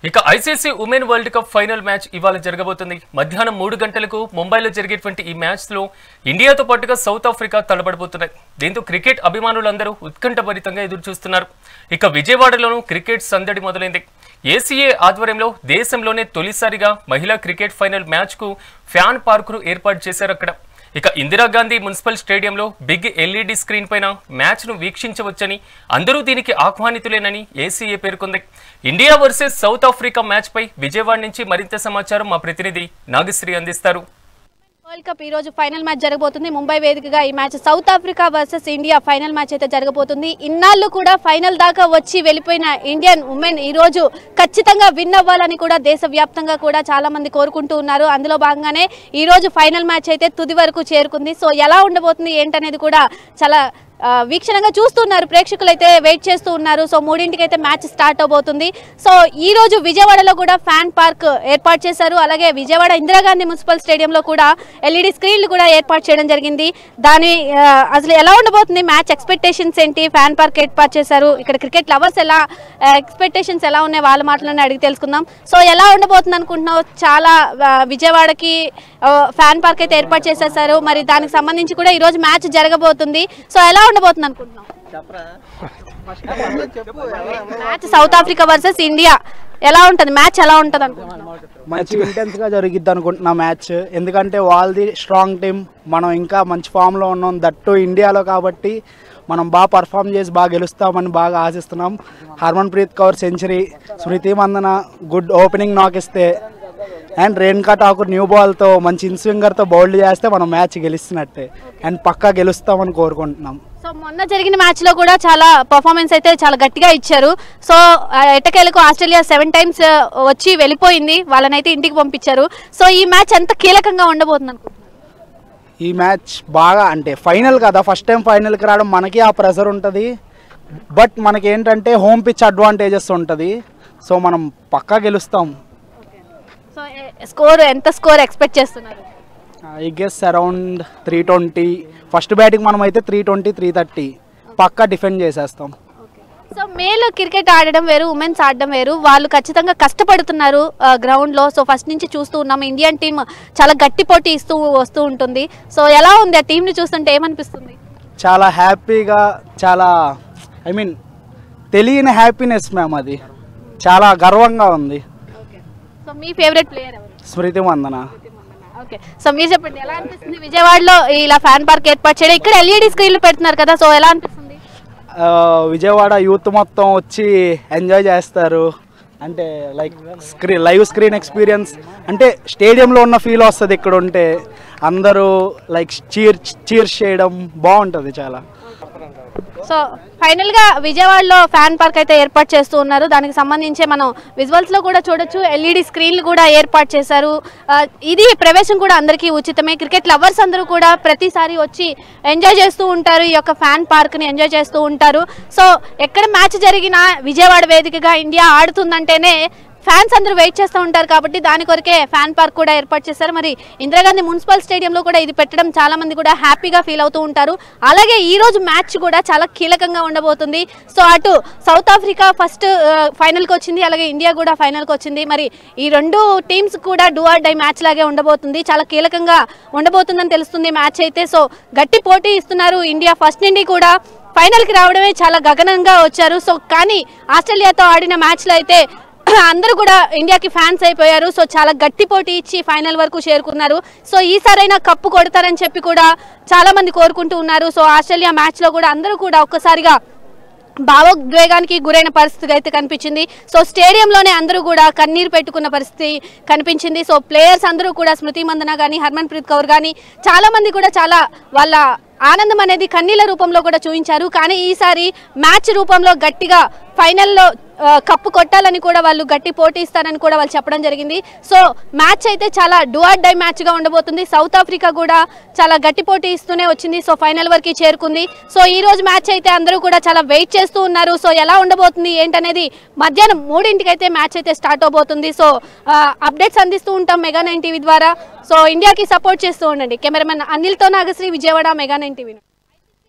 ఇక ICC women world cup final match ఇవాళ జరగబోతుంది. మధ్యాహ్నం 3 గంటలకు ముంబైలో జరిగేటువంటి ఈ మ్యాచ్ లో ఇండియాతో పాటుగా సౌత్ ఆఫ్రికా తలపడబోతున్నాయి. దీంతో క్రికెట్ అభిమానులందరూ ఉత్కంఠభరితంగా ఎదురు చూస్తున్నారు. ఇక విజయవాడలోనూ క్రికెట్ సందడి మొదలైంది. ఏసీఏ ఆధ్వర్యంలో దేశంలోనే తొలిసారిగా మహిళా క్రికెట్ ఫైనల్ మ్యాచ్ కు ఫ్యాన్ పార్కును ఏర్పాటు చేశారు అక్కడ. ఇక ఇందిరాగాంధీ మున్సిపల్ స్టేడియంలో బిగ్ ఎల్ఈడి స్క్రీన్ పైన మ్యాచ్ ను వీక్షించవచ్చని, అందరూ దీనికి ఆహ్వానితులేనని ఏసీఏ పేర్కొంది. India versus south Africa match పై విజయవాడ నుంచి మరింత సమాచారం మా ప్రతినిధి నాగశ్రీ అందిస్తారు. వరల్డ్ కప్ ఈ రోజు ఫైనల్ మ్యాచ్ జరగబోతుంది. ముంబై వేదికగా ఈ match south Africa versus India final match అయితే జరగబోతుంది. ఇన్నాళ్ళు కూడా ఫైనల్ దాకా వచ్చి వెళ్ళిపోయిన ఇండియన్ ఉమెన్ ఈ రోజు ఖచ్చితంగా విన్ అవ్వాలని కూడా దేశవ్యాప్తంగా కూడా చాలా మంది కోరుకుంటూ ఉన్నారు. అందులో భాగంగానే ఈ రోజు ఫైనల్ మ్యాచ్ అయితే తుది వరకు చేరుకుంది. సో ఎలా ఉండబోతుంది ఏంటనేది కూడా చాలా వీక్షణంగా చూస్తున్నారు, ప్రేక్షకులు అయితే వెయిట్ చేస్తూ ఉన్నారు. సో 3ంటికి అయితే మ్యాచ్ స్టార్ట్ అవబోతుంది. సో ఈ రోజు విజయవాడలో కూడా ఫ్యాన్ పార్క్ ఏర్పాటు చేశారు. అలాగే విజయవాడ ఇందిరాగాంధీ మున్సిపల్ స్టేడియంలో కూడా ఎల్ఈడి స్క్రీన్లు కూడా ఏర్పాటు చేయడం జరిగింది. దాని అసలు ఎలా ఉండబోతుంది, మ్యాచ్ ఎక్స్పెక్టేషన్స్ ఏంటి, ఫ్యాన్ పార్క్ ఏర్పాటు చేశారు, ఇక్కడ క్రికెట్ లవర్స్ ఎలా ఎక్స్పెక్టేషన్స్ ఎలా ఉన్నాయి వాళ్ళ మాటలోనే అడిగి తెలుసుకుందాం. సో ఎలా ఉండబోతుంది అనుకుంటున్నావు? చాలా విజయవాడకి ఫ్యాన్ పార్క్ అయితే ఏర్పాటు చేసేసారు. మరి దానికి సంబంధించి కూడా ఈ రోజు మ్యాచ్ జరగబోతుంది. సో ఎలా ఉండబోతుంది అనుకుంటున్నాం? Match south Africa versus India ఎలా ఉంటుంది, మ్యాచ్ ఎలా ఉంటుంది అనుకుంటున్నాం? మంచి ఇంటెన్స్ గా జరిగిద్ది అనుకుంటున్నా మ్యాచ్. ఎందుకంటే వాళ్ళది స్ట్రాంగ్ టీం, మనం ఇంకా మంచి ఫామ్ లో ఉన్నాం, దట్టు ఇండియాలో కాబట్టి మనం బాగా పర్ఫామ్ చేసి బాగా గెలుస్తామని బాగా ఆశిస్తున్నాం. హర్మన్ ప్రీత్ కౌర్ సెంచరీ, స్మృతి మందన గుడ్ ఓపెనింగ్ నాక్ ఇస్తే అండ్ రేణుకా ఠాకూర్ న్యూ బాల్తో మంచి ఇన్స్వింగర్తో బౌల్డ్ చేస్తే మనం మ్యాచ్ గెలుస్తున్నట్టే అండ్ పక్కా గెలుస్తామని కోరుకుంటున్నాం. సో మొన్న జరిగిన మ్యాచ్ లో కూడా చాలా పర్ఫార్మెన్స్ అయితే చాలా గట్టిగా ఇచ్చారు. సో ఎట్టకేలకు ఆస్ట్రేలియా 7 టైమ్స్ వచ్చి వెళ్ళిపోయింది, వాళ్ళనైతే ఇంటికి పంపించారు. సో ఈ మ్యాచ్ ఎంత కీలకంగా ఉండబోతుంది అనుకుంటున్నారు? ఈ మ్యాచ్ బాగా అంటే ఫైనల్ కదా, ఫస్ట్ టైం ఫైనల్కి రావడం మనకి ఆ ప్రెషర్ ఉంటుంది. బట్ మనకి ఏంటంటే హోమ్ పిచ్ అడ్వాంటేజెస్ ఉంటుంది. సో మనం పక్కా గెలుస్తాం. సో స్కోర్ ఎంత స్కోర్ ఎక్స్పెక్ట్ చేస్తున్నారు? I guess around 320. First batting మనం అయితే 320, 330 పక్కా డిఫెండ్ చేసేస్తాం. సో మేల్ క్రికెట్ ఆడడం వేరు, ఉమెన్స్ ఆడడం వేరు. వాళ్ళు ఖచ్చితంగా కష్టపడుతున్నారు గ్రౌండ్లో. సో ఫస్ట్ నుంచి చూస్తూ ఉన్నాం, ఇండియన్ టీం చాలా గట్టి పోటీ ఇస్తూ వస్తూ ఉంటుంది. సో ఎలా ఉంది ఆ టీంని చూస్తుంటే, ఏమనిపిస్తుంది? చాలా హ్యాపీగా, చాలా ఐ మీన్ తెలియని హ్యాపీనెస్ మ్యామ్, అది చాలా గర్వంగా ఉంది. సో మీ ఫేవరెట్ ప్లేయర్ ఎవరు? స్మృతి మందన. ఓకే, సో మీరు చెప్పండి, ఎలా అనిపిస్తుంది విజయవాడలో ఇలా ఫ్యాన్ పార్క్ ఏర్పాటు చేయడం? ఇక్కడ ఎల్ఈడి స్క్రీన్లు పెడుతున్నారు కదా, సో ఎలా అనిపిస్తుంది? విజయవాడ యూత్ మొత్తం వచ్చి ఎంజాయ్ చేస్తారు. అంటే లైక్ లైవ్ స్క్రీన్ ఎక్స్పీరియన్స్ అంటే స్టేడియంలో ఉన్న ఫీల్ వస్తుంది. ఇక్కడ ఉంటే అందరూ లైక్ చీర్స్ చేయడం బాగుంటుంది చాలా. సో ఫైనల్గా విజయవాడలో ఫ్యాన్ పార్క్ అయితే ఏర్పాటు చేస్తూ ఉన్నారు. దానికి సంబంధించి మనం విజువల్స్లో కూడా చూడొచ్చు, ఎల్ఈడి స్క్రీన్లు కూడా ఏర్పాటు చేశారు. ఇది ప్రవేశం కూడా అందరికీ ఉచితమే. క్రికెట్ లవర్స్ అందరూ కూడా ప్రతిసారి వచ్చి ఎంజాయ్ చేస్తూ ఉంటారు, ఈ యొక్క ఫ్యాన్ పార్క్ని ఎంజాయ్ చేస్తూ ఉంటారు. సో ఎక్కడ మ్యాచ్ జరిగినా విజయవాడ వేదికగా ఇండియా ఆడుతుందంటేనే ఫ్యాన్స్ అందరూ వెయిట్ చేస్తూ ఉంటారు. కాబట్టి దాని కొరకే ఫ్యాన్ పార్క్ కూడా ఏర్పాటు చేశారు. మరి ఇందిరాగాంధీ మున్సిపల్ స్టేడియంలో కూడా ఇది పెట్టడం చాలా మంది కూడా హ్యాపీగా ఫీల్ అవుతూ ఉంటారు. అలాగే ఈ రోజు మ్యాచ్ కూడా చాలా కీలకంగా ఉండబోతుంది. సో అటు సౌత్ ఆఫ్రికా ఫస్ట్ ఫైనల్కి వచ్చింది, అలాగే ఇండియా కూడా ఫైనల్కి వచ్చింది. మరి ఈ రెండు టీమ్స్ కూడా డూ ఆర్ డై మ్యాచ్ లాగే ఉండబోతుంది, చాలా కీలకంగా ఉండబోతుందని తెలుస్తుంది మ్యాచ్ అయితే. సో గట్టి పోటీ ఇస్తున్నారు. ఇండియా ఫస్ట్ నుండి కూడా ఫైనల్కి రావడమే చాలా గగనంగా వచ్చారు. సో కానీ ఆస్ట్రేలియాతో ఆడిన మ్యాచ్లో అయితే అందరూ కూడా ఇండియాకి ఫ్యాన్స్ అయిపోయారు. సో చాలా గట్టి పోటీ ఇచ్చి ఫైనల్ వరకు చేరుకున్నారు. సో ఈసారైనా కప్పు కొడతారని చెప్పి కూడా చాలా మంది కోరుకుంటూ ఉన్నారు. సో ఆస్ట్రేలియా మ్యాచ్లో కూడా అందరూ కూడా ఒక్కసారిగా భావోద్వేగానికి గురైన పరిస్థితి అయితే కనిపించింది. సో స్టేడియంలోనే అందరూ కూడా కన్నీరు పెట్టుకున్న పరిస్థితి కనిపించింది. సో ప్లేయర్స్ అందరూ కూడా స్మృతి మందన కానీ, హర్మన్ ప్రీత్ కౌర్ కానీ చాలా మంది కూడా చాలా వాళ్ళ ఆనందం అనేది కన్నీళ్ళ రూపంలో కూడా చూపించారు. కానీ ఈసారి మ్యాచ్ రూపంలో గట్టిగా ఫైనల్లో కప్పు కొట్టాలని కూడా వాళ్ళు గట్టి పోటీ ఇస్తారని కూడా వాళ్ళు చెప్పడం జరిగింది. సో మ్యాచ్ అయితే చాలా డూ ఆర్ డై మ్యాచ్గా ఉండబోతుంది. సౌత్ ఆఫ్రికా కూడా చాలా గట్టి పోటీ ఇస్తూనే వచ్చింది. సో ఫైనల్ వరకు చేరుకుంది. సో ఈ రోజు మ్యాచ్ అయితే అందరూ కూడా చాలా వెయిట్ చేస్తూ ఉన్నారు. సో ఎలా ఉండబోతుంది ఏంటనేది మధ్యాహ్నం 3ంటికి అయితే మ్యాచ్ అయితే స్టార్ట్ అవబోతుంది. సో అప్డేట్స్ అందిస్తూ ఉంటాం మెగా 9 టీవీ ద్వారా. సో ఇండియాకి సపోర్ట్ చేస్తూ ఉండండి. కెమెరామెన్ అనిల్తో నాగశ్రీ, విజయవాడ, మెగా 9 టీవీ.